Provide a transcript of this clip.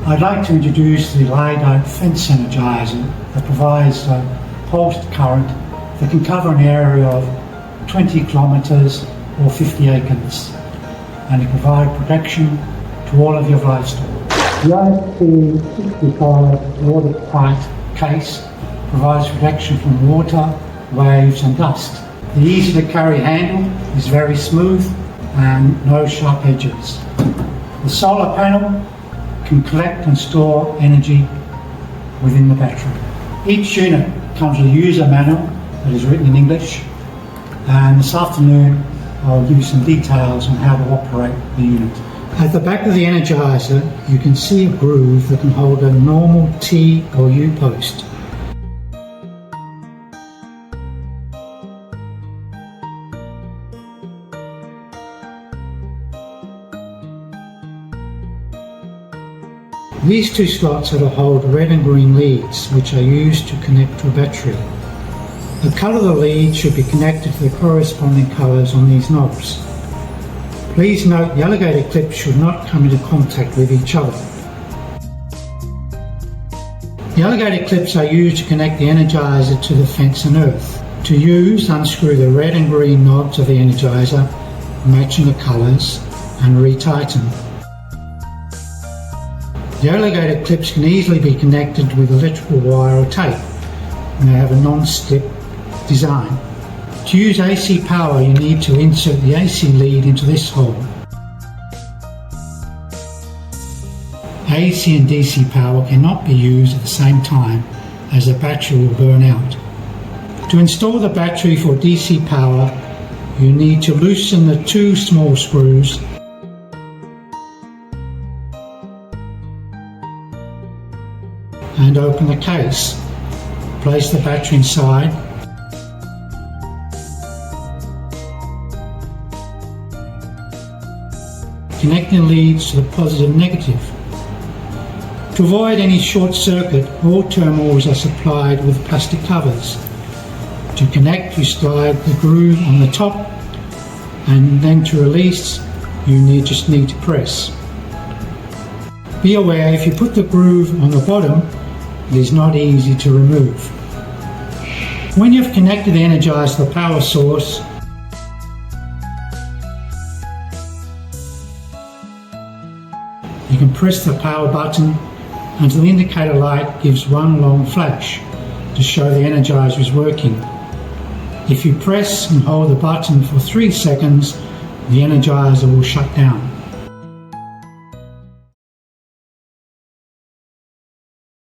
I'd like to introduce the Lydite fence energizer that provides a pulsed current that can cover an area of 20 kilometres or 50 acres, and it provides protection to all of your livestock. The IC65 watertight case provides protection from water, waves and dust. The easy to carry handle is very smooth and no sharp edges. The solar panel can collect and store energy within the battery. Each unit comes with a user manual that is written in English, and this afternoon I'll give you some details on how to operate the unit. At the back of the Energizer you can see a groove that can hold a normal T or U post. These two slots are to hold red and green leads, which are used to connect to a battery. The colour of the lead should be connected to the corresponding colours on these knobs. Please note the alligator clips should not come into contact with each other. The alligator clips are used to connect the Energizer to the fence and earth. To use, unscrew the red and green knobs of the Energizer, matching the colours, and retighten. The alligator clips can easily be connected with electrical wire or tape, and they have a non-slip design. To use AC power, you need to insert the AC lead into this hole. AC and DC power cannot be used at the same time, as the battery will burn out. To install the battery for DC power, you need to loosen the two small screws and open the case. Place the battery inside. Connecting the leads to the positive and negative. To avoid any short circuit, all terminals are supplied with plastic covers. To connect, you slide the groove on the top, and then to release, you just need to press. Be aware, if you put the groove on the bottom, it is not easy to remove. When you've connected the Energizer to the power source, you can press the power button until the indicator light gives one long flash to show the Energizer is working. If you press and hold the button for 3 seconds, the Energizer will shut down.